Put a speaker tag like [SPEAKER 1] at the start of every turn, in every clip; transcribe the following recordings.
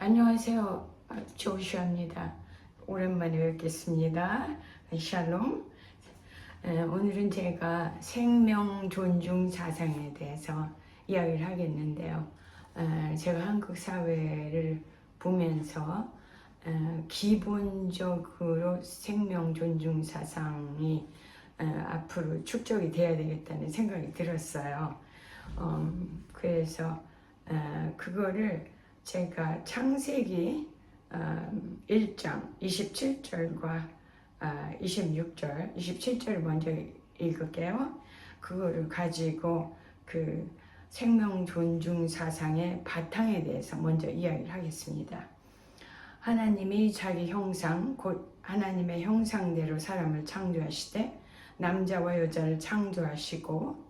[SPEAKER 1] 안녕하세요. 조슈아입니다. 오랜만에 뵙겠습니다. 샬롬. 오늘은 제가 생명 존중 사상에 대해서 이야기를 하겠는데요. 제가 한국 사회를 보면서 기본적으로 생명 존중 사상이 앞으로 축적이 돼야 되겠다는 생각이 들었어요. 그래서 그거를 제가 창세기 1장 27절과 26절, 27절을 먼저 읽을게요. 그거를 가지고 그 생명 존중 사상의 바탕에 대해서 먼저 이야기를 하겠습니다. 하나님이 자기 형상, 곧 하나님의 형상대로 사람을 창조하시되 남자와 여자를 창조하시고,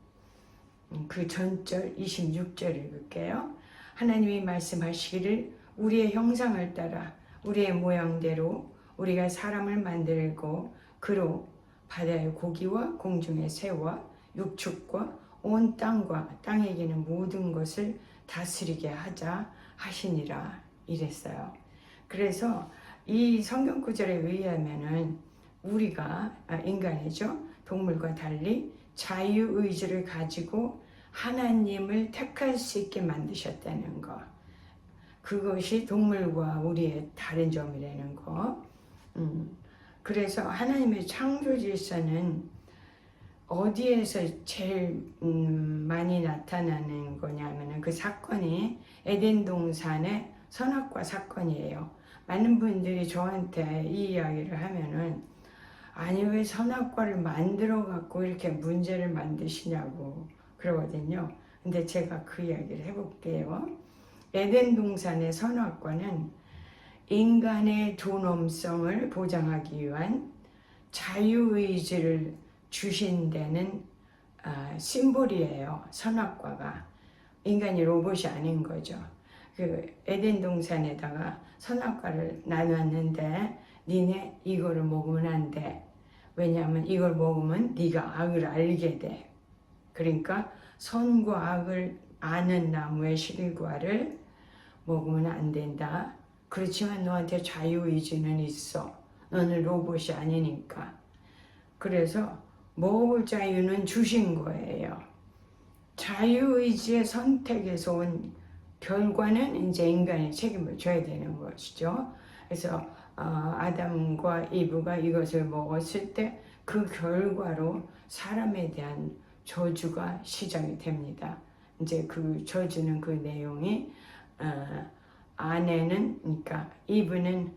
[SPEAKER 1] 그 전절 26절 읽을게요. 하나님이 말씀하시기를 우리의 형상을 따라 우리의 모양대로 우리가 사람을 만들고 그로 바다의 고기와 공중의 새와 육축과 온 땅과 땅에 기는 모든 것을 다스리게 하자 하시니라 이랬어요. 그래서 이 성경 구절에 의하면은 우리가 인간이죠. 동물과 달리 자유의지를 가지고 하나님을 택할 수 있게 만드셨다는 거. 그것이 동물과 우리의 다른 점이라는 거. 그래서 하나님의 창조 질서는 어디에서 제일 많이 나타나는 거냐면은 그 사건이 에덴 동산의 선악과 사건이에요. 많은 분들이 저한테 이 이야기를 하면은 아니 왜 선악과를 만들어 갖고 이렇게 문제를 만드시냐고 그러거든요. 근데 제가 그 이야기를 해볼게요. 에덴 동산의 선악과는 인간의 존엄성을 보장하기 위한 자유의지를 주신 데는 심볼이에요. 선악과가. 인간이 로봇이 아닌 거죠. 그 에덴 동산에다가 선악과를 나눴는데 니네 이거를 먹으면 안 돼. 왜냐하면 이걸 먹으면 네가 악을 알게 돼. 그러니까 선과 악을 아는 나무의 실과를 먹으면 안 된다. 그렇지만 너한테 자유의지는 있어. 너는 로봇이 아니니까. 그래서 먹을 자유는 주신 거예요. 자유의지의 선택에서 온 결과는 이제 인간이 책임을 져야 되는 것이죠. 그래서 아담과 이브가 이것을 먹었을 때 그 결과로 사람에 대한 저주가 시작이 됩니다. 이제 그 저주는 그 내용이 아내는 그러니까 이브는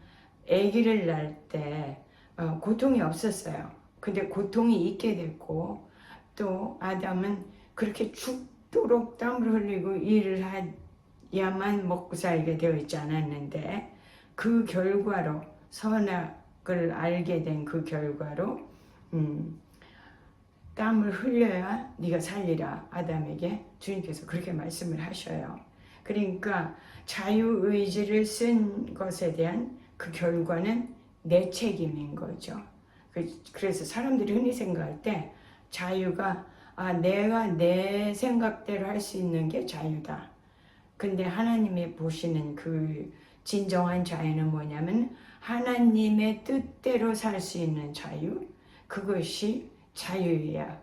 [SPEAKER 1] 아기를 낳을 때 고통이 없었어요. 근데 고통이 있게 됐고 또 아담은 그렇게 죽도록 땀을 흘리고 일을 해야만 먹고 살게 되어 있지 않았는데 그 결과로 선악을 알게 된 그 결과로 땀을 흘려야 네가 살리라 아담에게 주님께서 그렇게 말씀을 하셔요. 그러니까 자유의지를 쓴 것에 대한 그 결과는 내 책임인 거죠. 그래서 사람들이 흔히 생각할 때 자유가 내가 내 생각대로 할 수 있는 게 자유다. 근데 하나님이 보시는 그 진정한 자유는 뭐냐면 하나님의 뜻대로 살 수 있는 자유, 그것이 자유예요.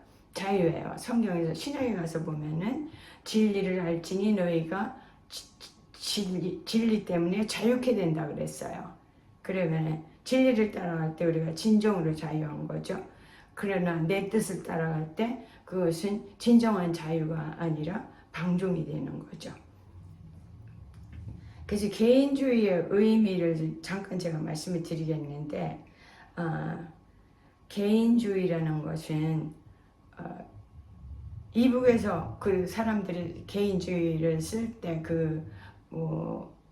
[SPEAKER 1] 성경에서 신약에 가서 보면은 진리를 알지니 너희가 진리 때문에 자유케 된다 그랬어요. 그러면 진리를 따라갈 때 우리가 진정으로 자유한 거죠. 그러나 내 뜻을 따라갈 때 그것은 진정한 자유가 아니라 방종이 되는 거죠. 그래서 개인주의의 의미를 잠깐 제가 말씀을 드리겠는데 개인주의라는 것은 이북에서 그 사람들이 개인주의를 쓸 때 그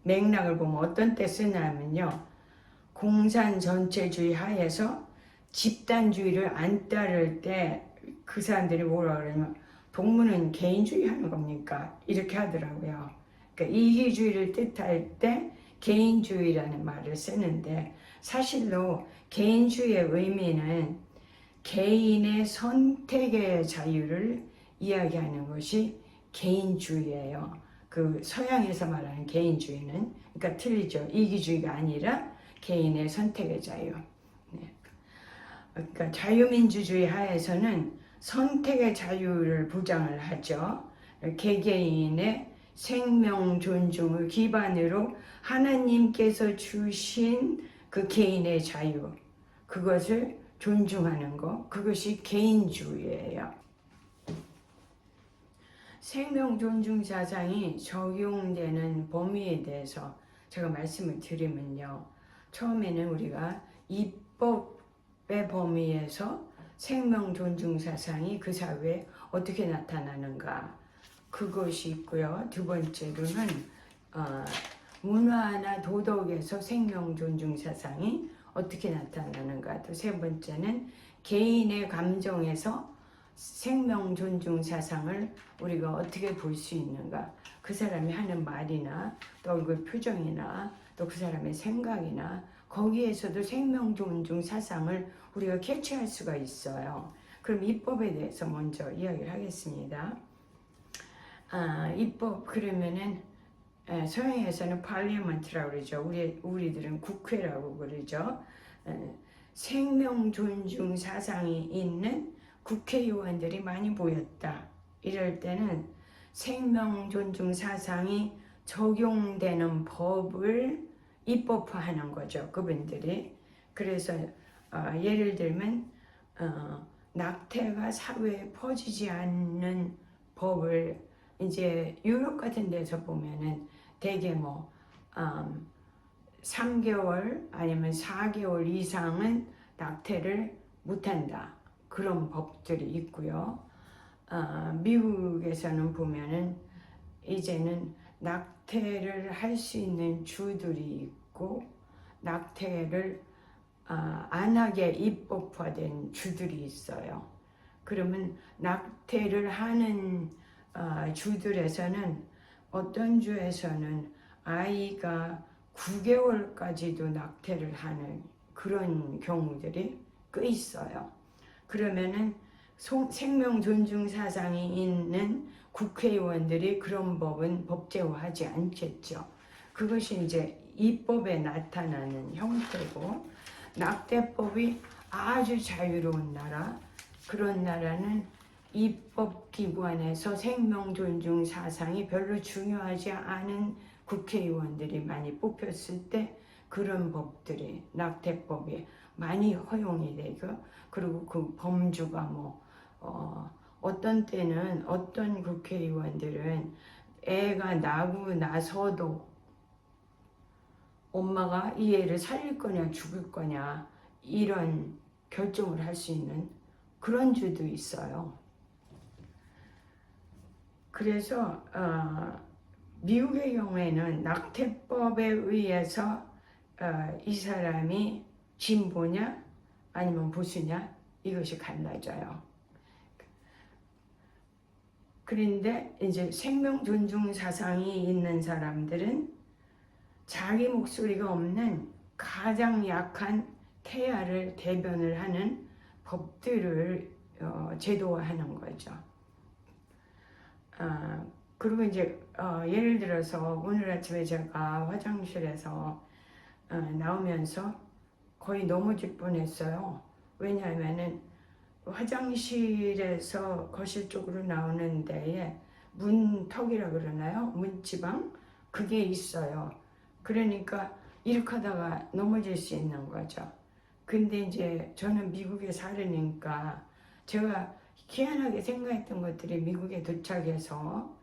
[SPEAKER 1] 맥락을 보면 어떤 때 쓰냐면요. 공산 전체주의 하에서 집단주의를 안 따를 때 그 사람들이 뭐라 그러냐면 동물은 개인주의 하는 겁니까? 이렇게 하더라고요. 그러니까 이기주의를 뜻할 때 개인주의라는 말을 쓰는데 사실로 개인주의의 의미는 개인의 선택의 자유를 이야기하는 것이 개인주의예요. 그 서양에서 말하는 개인주의는, 그러니까 틀리죠. 이기주의가 아니라 개인의 선택의 자유. 네. 그러니까 자유민주주의 하에서는 선택의 자유를 보장을 하죠. 개개인의 생명 존중을 기반으로 하나님께서 주신 그 개인의 자유, 그것을 존중하는 것, 그것이 개인주의예요. 생명 존중 사상이 적용되는 범위에 대해서 제가 말씀을 드리면요. 처음에는 우리가 입법의 범위에서 생명 존중 사상이 그 사회에 어떻게 나타나는가, 그것이 있고요. 두 번째로는 문화나 도덕에서 생명 존중 사상이 어떻게 나타나는가, 또 세 번째는 개인의 감정에서 생명 존중 사상을 우리가 어떻게 볼 수 있는가, 그 사람이 하는 말이나 또 얼굴 표정이나 또 그 사람의 생각이나 거기에서도 생명 존중 사상을 우리가 캐치할 수가 있어요. 그럼 입법에 대해서 먼저 이야기를 하겠습니다. 입법 그러면은 서양에서는 parliament라고 그러죠. 우리들은 국회라고 그러죠. 생명 존중 사상이 있는 국회의원들이 많이 보였다. 이럴 때는 생명 존중 사상이 적용되는 법을 입법화하는 거죠. 그분들이. 그래서 예를 들면 낙태가 사회에 퍼지지 않는 법을 이제 유럽 같은 데서 보면은 대개 3개월 아니면 4개월 이상은 낙태를 못한다. 그런 법들이 있고요. 미국에서는 보면은 이제는 낙태를 할 수 있는 주들이 있고 낙태를 안 하게 입법화된 주들이 있어요. 그러면 낙태를 하는 주들에서는 어떤 주에서는 아이가 9개월까지도 낙태를 하는 그런 경우들이 꽤 있어요. 그러면은 생명 존중 사상이 있는 국회의원들이 그런 법은 법제화하지 않겠죠. 그것이 이제 입법에 나타나는 형태고, 낙태법이 아주 자유로운 나라, 그런 나라는 입법기관에서 생명 존중 사상이 별로 중요하지 않은 국회의원들이 많이 뽑혔을 때 그런 법들이, 낙태법이 많이 허용이 되고, 그리고 그 범주가 어떤 때는 어떤 국회의원들은 애가 나고 나서도 엄마가 이 애를 살릴 거냐 죽일 거냐 이런 결정을 할 수 있는 그런 주도 있어요. 그래서 미국의 경우에는 낙태법에 의해서 이 사람이 진보냐 아니면 보수냐 이것이 갈라져요. 그런데 이제 생명 존중 사상이 있는 사람들은 자기 목소리가 없는 가장 약한 태아를 대변을 하는 법들을 제도화하는 거죠. 그리고 이제 예를 들어서 오늘 아침에 제가 화장실에서 나오면서 거의 넘어질 뻔했어요. 왜냐하면은 화장실에서 거실 쪽으로 나오는 데에 문턱이라 그러나요? 문지방? 그게 있어요. 그러니까 이렇게 하다가 넘어질 수 있는 거죠. 근데 이제 저는 미국에 살으니까 제가 희한하게 생각했던 것들이 미국에 도착해서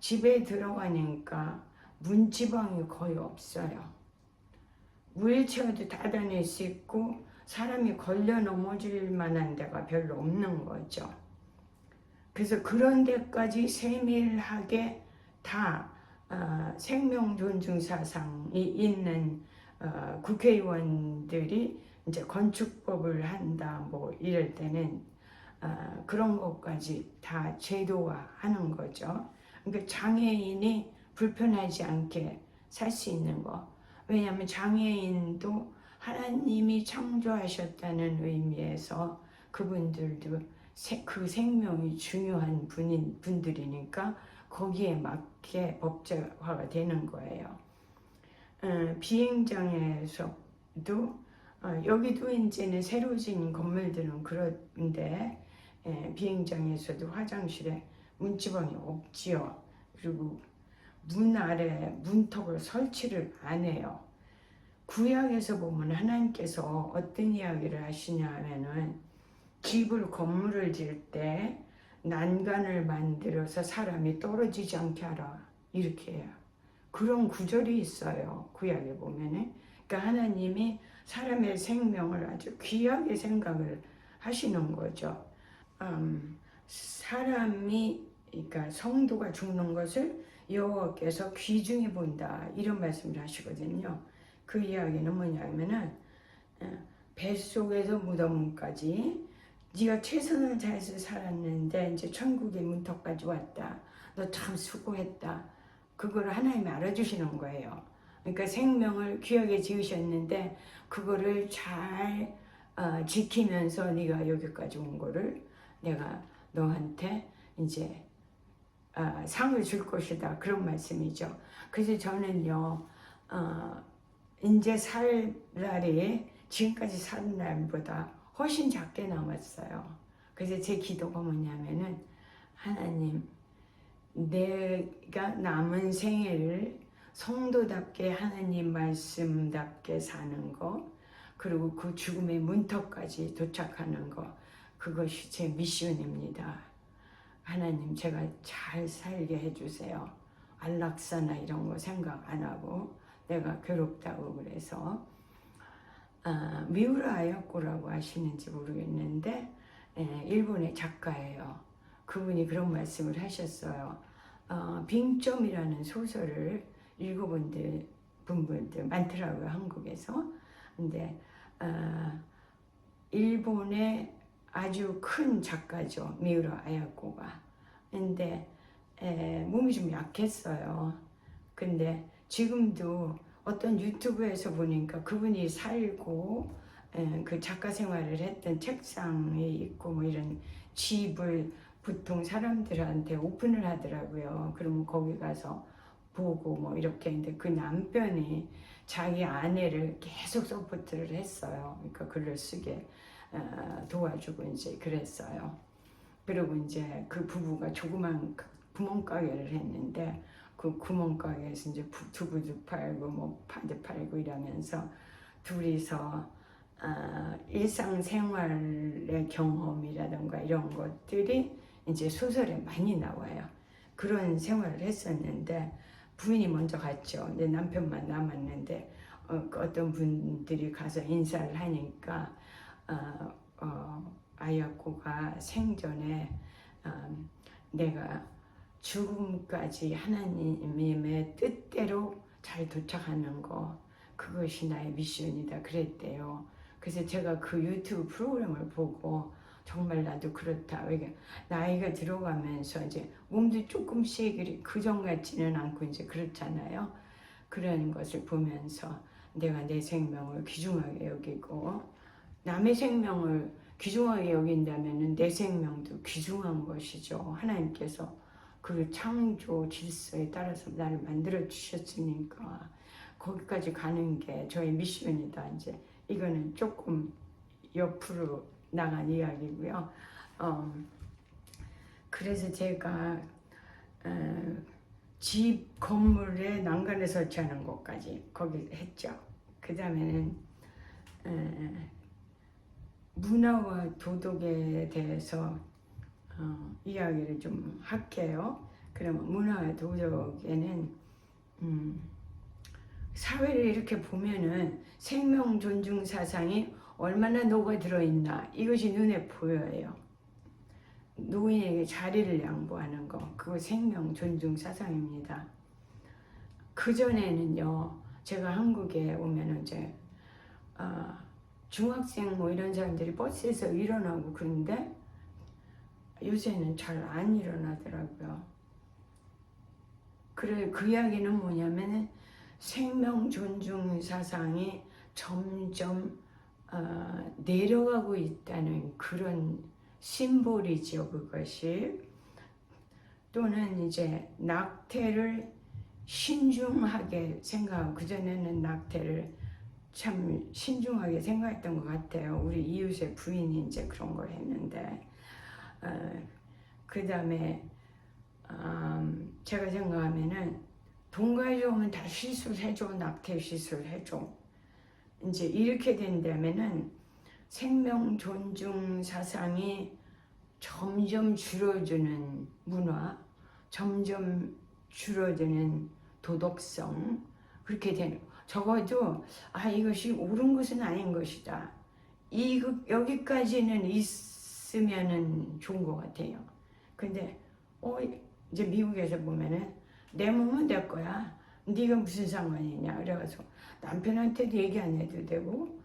[SPEAKER 1] 집에 들어가니까 문지방이 거의 없어요. 휠체어도 다 다닐 수 있고 사람이 걸려 넘어질 만한 데가 별로 없는 거죠. 그래서 그런 데까지 세밀하게 다 생명 존중 사상이 있는 국회의원들이 이제 건축법을 한다 이럴 때는 그런 것까지 다 제도화하는 거죠. 그러니까 장애인이 불편하지 않게 살 수 있는 거. 왜냐하면 장애인도 하나님이 창조하셨다는 의미에서 그분들도 그 생명이 중요한 분들이니까 거기에 맞게 법제화가 되는 거예요. 비행장에서도 여기도 이제는 새로 지은 건물들은 그런데 비행장에서도 화장실에 문지방이 없지요. 그리고 문 아래 문턱을 설치를 안 해요. 구약에서 보면 하나님께서 어떤 이야기를 하시냐면은 집을 건물을 지을 때 난간을 만들어서 사람이 떨어지지 않게 하라 이렇게 해요. 그런 구절이 있어요. 구약에 보면은. 그러니까 하나님이 사람의 생명을 아주 귀하게 생각을 하시는 거죠. 사람이 그러니까 성도가 죽는 것을 여호와께서 귀중히 본다 이런 말씀을 하시거든요. 그 이야기는 뭐냐면은 뱃속에서 무덤까지 네가 최선을 다해서 살았는데 이제 천국의 문턱까지 왔다. 너 참 수고했다. 그걸 하나님이 알아주시는 거예요. 그러니까 생명을 귀하게 지으셨는데 그거를 잘 지키면서 네가 여기까지 온 거를 내가 너한테 이제 상을 줄 것이다. 그런 말씀이죠. 그래서 저는요 이제 살 날이 지금까지 사는 날보다 훨씬 작게 남았어요. 그래서 제 기도가 뭐냐면은 하나님 내가 남은 생애를 성도답게 하나님 말씀답게 사는 거 그리고 그 죽음의 문턱까지 도착하는 거 그것이 제 미션입니다. 하나님 제가 잘 살게 해주세요. 안락사나 이런 거 생각 안 하고 내가 괴롭다고 그래서 미우라 아야코라고 아시는지 모르겠는데 일본의 작가예요. 그분이 그런 말씀을 하셨어요. 빙점이라는 소설을 읽어본 분들 많더라고요. 한국에서. 근데 일본의 아주 큰 작가죠. 미우라 아야코가. 근데 몸이 좀 약했어요. 근데 지금도 어떤 유튜브에서 보니까 그분이 살고 그 작가 생활을 했던 책상에 있고 뭐 이런 집을 보통 사람들한테 오픈을 하더라고요. 그러면 거기 가서 보고 뭐 이렇게 했는데 그 남편이 자기 아내를 계속 서포트를 했어요. 그러니까 글을 쓰게 도와주고 이제 그랬어요. 그리고 이제 그 부부가 조그만 구멍가게를 했는데 그 구멍가게에서 이제 두부도 팔고 뭐 파도 팔고 이러면서 둘이서 일상생활의 경험이라든가 이런 것들이 이제 소설에 많이 나와요. 그런 생활을 했었는데 부인이 먼저 갔죠. 내 남편만 남았는데 어떤 분들이 가서 인사를 하니까 아야코가 생전에 내가 죽음까지 하나님의 뜻대로 잘 도착하는 거 그것이 나의 미션이다 그랬대요. 그래서 제가 그 유튜브 프로그램을 보고 정말 나도 그렇다. 왜 나이가 들어가면서 이제 몸도 조금씩 그전 같지는 않고 이제 그렇잖아요. 그런 것을 보면서 내가 내 생명을 귀중하게 여기고 남의 생명을 귀중하게 여긴다면 내 생명도 귀중한 것이죠. 하나님께서 그 창조 질서에 따라서 나를 만들어 주셨으니까 거기까지 가는 게 저의 미션이다. 이제 이거는 조금 옆으로 나간 이야기고요. 그래서 제가 집 건물에 난간을 설치하는 것까지 거기 했죠. 그 다음에는 문화와 도덕에 대해서 이야기를 좀 할게요. 그러면 문화와 도덕에는 사회를 이렇게 보면은 생명 존중 사상이 얼마나 녹아 들어있나 이것이 눈에 보여요. 노인에게 자리를 양보하는 거 그거 생명 존중 사상입니다. 그 전에는요 제가 한국에 오면은 이제 중학생 뭐 이런 사람들이 버스에서 일어나고 그런데 요새는 잘 안 일어나더라고요. 그래 그 이야기는 뭐냐면은 생명 존중 사상이 점점 내려가고 있다는 그런 심볼이죠. 그것이 또는 이제 낙태를 신중하게 생각하고, 그전에는 낙태를 참 신중하게 생각했던 것 같아요. 우리 이웃의 부인이 이제 그런 걸 했는데, 그 다음에 제가 생각하면은 돈 가져오면 다 시술해줘, 낙태 시술해줘. 이제 이렇게 된다면은 생명 존중 사상이 점점 줄어드는 문화, 점점 줄어드는 도덕성, 그렇게 되는, 적어도 이것이 옳은 것은 아닌 것이다, 여기까지는 있으면은 좋은 것 같아요. 근데 이제 미국에서 보면은 내 몸은 내 거야, 네가 무슨 상관이냐 그래가지고 남편한테도 얘기 안 해도 되고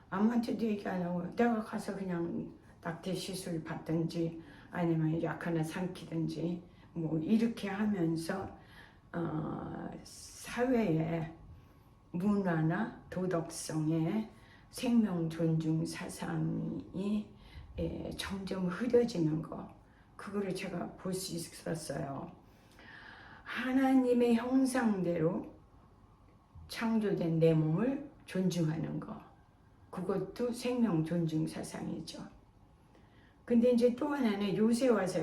[SPEAKER 1] 아무한테도 얘기 안 하고 내가 가서 그냥 낙태 시술 받든지 아니면 약 하나 삼키든지 뭐 이렇게 하면서 사회의 문화나 도덕성의 생명 존중 사상이 점점 흐려지는 거, 그거를 제가 볼 수 있었어요. 하나님의 형상대로 창조된 내 몸을 존중하는 거, 그것도 생명 존중 사상이죠. 근데 이제 또 하나는 요새 와서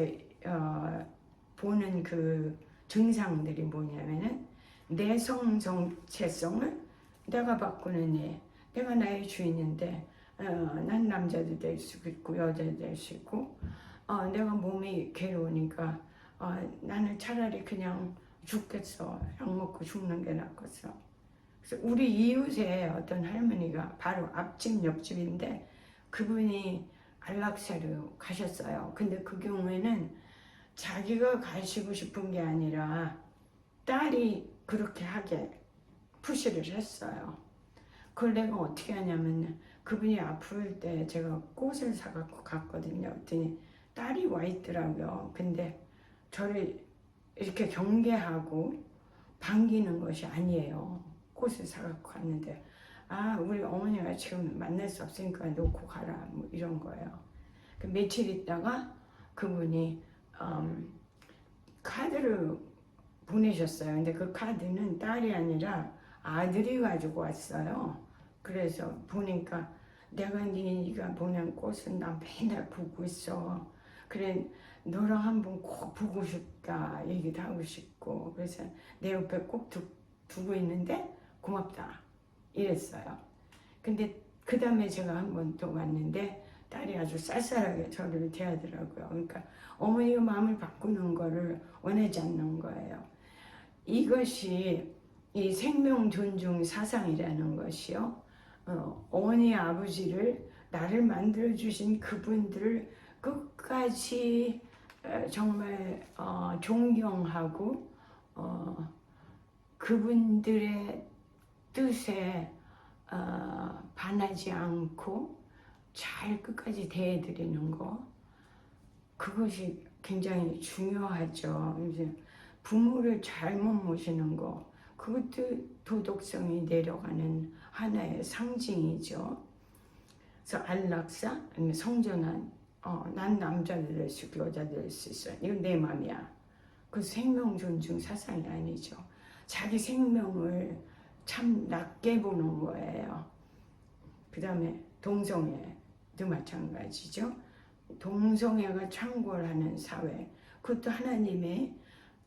[SPEAKER 1] 보는 그 증상들이 뭐냐면은 내성 정체성을 내가 바꾸는 애, 내가 나의 주인인데 난 남자도 될 수 있고 여자도 될 수 있고 내가 몸이 괴로우니까 나는 차라리 그냥 죽겠어, 약 먹고 죽는 게 낫겠어. 그래서 우리 이웃에 어떤 할머니가 바로 앞집 옆집인데 그분이 안락사로 가셨어요. 근데 그 경우에는 자기가 가시고 싶은 게 아니라 딸이 그렇게 하게 푸시를 했어요. 그걸 내가 어떻게 하냐면 그분이 아플 때 제가 꽃을 사갖고 갔거든요. 그랬더니 딸이 와 있더라고요. 근데 저를 이렇게 경계하고 반기는 것이 아니에요. 꽃을 사갖고 갔는데 우리 어머니가 지금 만날 수 없으니까 놓고 가라 뭐 이런 거예요. 그 며칠 있다가 그분이 카드를 보내셨어요. 근데 그 카드는 딸이 아니라 아들이 가지고 왔어요. 그래서 보니까 내가 네가 보낸 꽃은 나 맨날 보고 있어. 그래 너랑 한번 꼭 보고 싶다 얘기도 하고 싶고, 그래서 내 옆에 꼭 두고 있는데 고맙다 이랬어요. 근데 그 다음에 제가 한 번 또 왔는데 딸이 아주 쌀쌀하게 저를 대하더라고요. 그러니까 어머니가 마음을 바꾸는 거를 원하지 않는 거예요. 이것이 이 생명 존중 사상이라는 것이요, 어머니 아버지를 나를 만들어 주신 그분들을 끝까지 정말 존경하고 그분들의 뜻에 반하지 않고 잘 끝까지 대해드리는 거, 그것이 굉장히 중요하죠. 이제 부모를 잘못 모시는 거, 그것도 도덕성이 내려가는 하나의 상징이죠. 그래서 안락사, 성전환, 난 남자도 될 수 있고 여자도 될 수 있어요. 이건 내 맘이야. 그 생명 존중 사상이 아니죠. 자기 생명을 참 낮게 보는 거예요. 그 다음에 동성애도 마찬가지죠. 동성애가 창궐하는 사회, 그것도 하나님의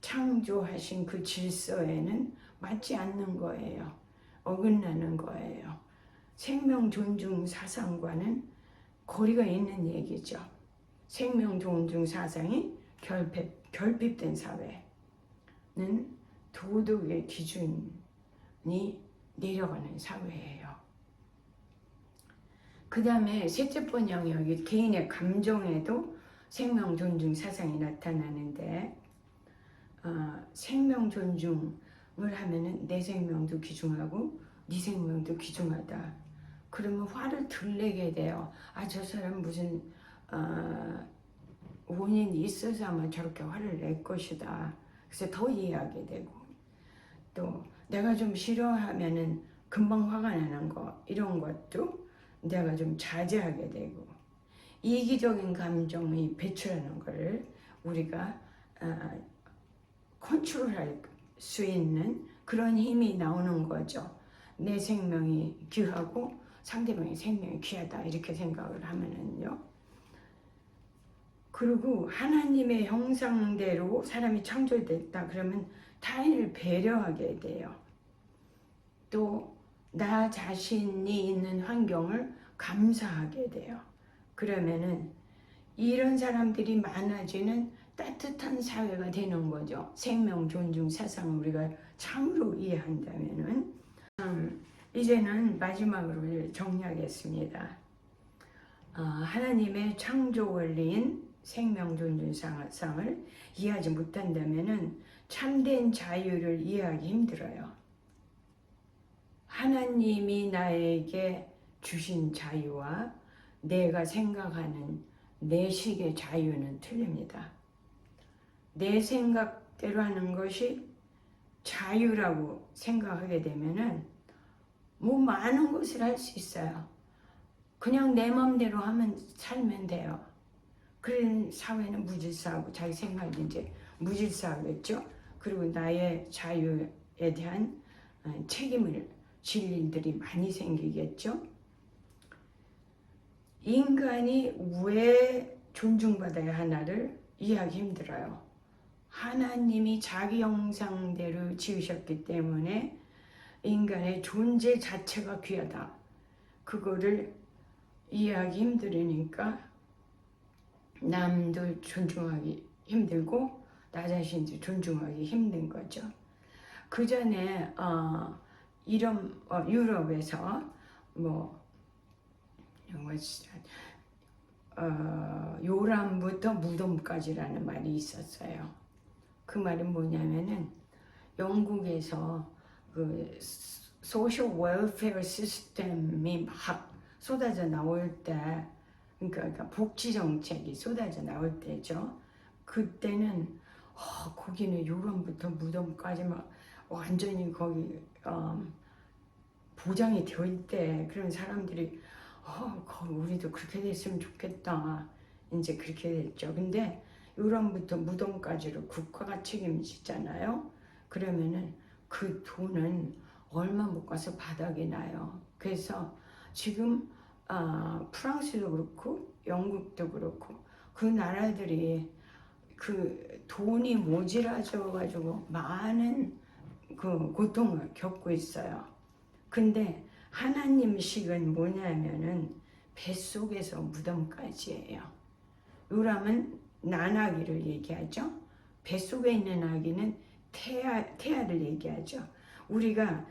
[SPEAKER 1] 창조하신 그 질서에는 맞지 않는 거예요. 어긋나는 거예요. 생명 존중 사상과는 거리가 있는 얘기죠. 생명 존중 사상이 결핍된 사회는 도덕의 기준이 내려가는 사회예요. 그 다음에 셋째 번 영역이 개인의 감정에도 생명 존중 사상이 나타나는데, 생명 존중을 하면은 내 생명도 귀중하고 네 생명도 귀중하다. 그러면 화를 덜 내게 돼요. 저 사람 무슨 원인이 있어서 아마 저렇게 화를 낼 것이다. 그래서 더 이해하게 되고, 또 내가 좀 싫어하면은 금방 화가 나는 거, 이런 것도 내가 좀 자제하게 되고, 이기적인 감정이 배출하는 것을 우리가 컨트롤할 수 있는 그런 힘이 나오는 거죠. 내 생명이 귀하고 상대방의 생명이 귀하다 이렇게 생각을 하면은요. 그리고 하나님의 형상대로 사람이 창조됐다 그러면 타인을 배려하게 돼요. 또 나 자신이 있는 환경을 감사하게 돼요. 그러면은 이런 사람들이 많아지는 따뜻한 사회가 되는 거죠. 생명 존중 사상을 우리가 참으로 이해한다면은. 이제는 마지막으로 정리하겠습니다. 하나님의 창조 원리인 생명 존중 사상을 이해하지 못한다면은 참된 자유를 이해하기 힘들어요. 하나님이 나에게 주신 자유와 내가 생각하는 내 식의 자유는 틀립니다. 내 생각대로 하는 것이 자유라고 생각하게 되면은 뭐 많은 것을 할 수 있어요. 그냥 내 마음대로 하면 살면 돼요. 그런 사회는 무질서하고 자기 생각이 이제 무질서하겠죠. 그리고 나의 자유에 대한 책임을 질 일들이 많이 생기겠죠. 인간이 왜 존중받아야 하나를 이해하기 힘들어요. 하나님이 자기 형상대로 지으셨기 때문에 인간의 존재 자체가 귀하다. 그거를 이해하기 힘들으니까 남도 존중하기 힘들고 나 자신도 존중하기 힘든 거죠. 그 전에 유럽에서 요람부터 무덤까지라는 말이 있었어요. 그 말은 뭐냐면은 영국에서 그 소셜 웰페어 시스템이 막 쏟아져 나올 때, 그러니까 복지 정책이 쏟아져 나올 때죠. 그때는 거기는 요람부터 무덤까지 막 완전히 거기 보장이 되어 있대. 그런 사람들이 우리도 그렇게 됐으면 좋겠다. 이제 그렇게 됐죠. 근데 요람부터 무덤까지를 국가가 책임지잖아요. 그러면은 그 돈은 얼마 못 가서 바닥이 나요. 그래서 지금 프랑스도 그렇고 영국도 그렇고 그 나라들이 그 돈이 모자라져 가지고 많은 그 고통을 겪고 있어요. 근데 하나님식은 뭐냐면은 뱃속에서 무덤까지예요. 요람은 난아기를 얘기하죠. 뱃속에 있는 아기는 태아를 얘기하죠. 우리가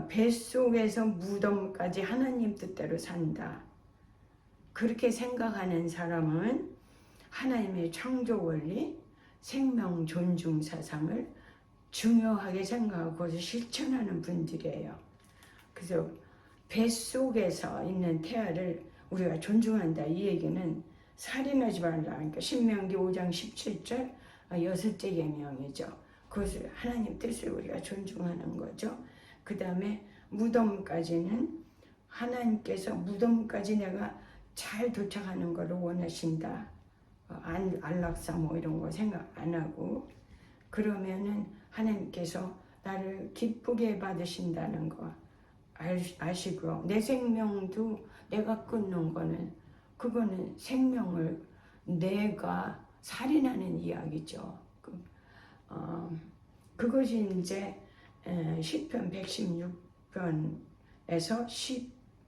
[SPEAKER 1] 뱃속에서 무덤까지 하나님 뜻대로 산다. 그렇게 생각하는 사람은 하나님의 창조 원리, 생명 존중 사상을 중요하게 생각하고 그것을 실천하는 분들이에요. 그래서 뱃속에서 있는 태아를 우리가 존중한다. 이 얘기는 살인하지 말라. 그러니까 신명기 5장 17절 여섯째 계명이죠. 그것을 하나님 뜻을 우리가 존중하는 거죠. 그 다음에 무덤까지는 하나님께서 무덤까지 내가 잘 도착하는 것을 원하신다. 안락사 뭐 이런 거 생각 안 하고 그러면은 하나님께서 나를 기쁘게 받으신다는 거 아시고요. 내 생명도 내가 끊는 거는 그거는 생명을 내가 살인하는 이야기죠. 그것이 이제 시편 116편에서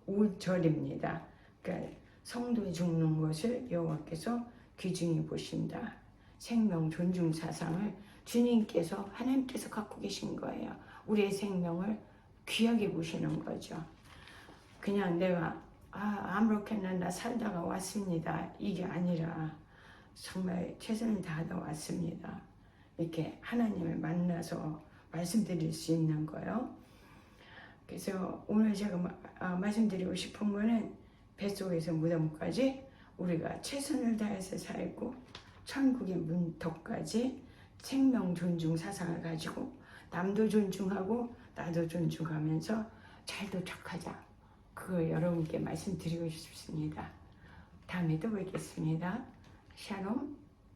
[SPEAKER 1] 15절입니다. 그러니까 성도의 죽는 것을 여호와께서 귀중히 보신다. 생명 존중 사상을 주님께서 하나님께서 갖고 계신 거예요. 우리의 생명을 귀하게 보시는 거죠. 그냥 내가 아무렇게나 나 살다가 왔습니다. 이게 아니라 정말 최선을 다하다 왔습니다. 이렇게 하나님을 만나서 말씀드릴 수 있는 거예요. 그래서 오늘 제가 말씀드리고 싶은 거는 뱃속에서 무덤까지 우리가 최선을 다해서 살고 천국의 문턱까지 생명 존중 사상을 가지고 남도 존중하고 나도 존중하면서 잘 도착하자. 그걸 여러분께 말씀드리고 싶습니다. 다음에 또 뵙겠습니다. 샬롬.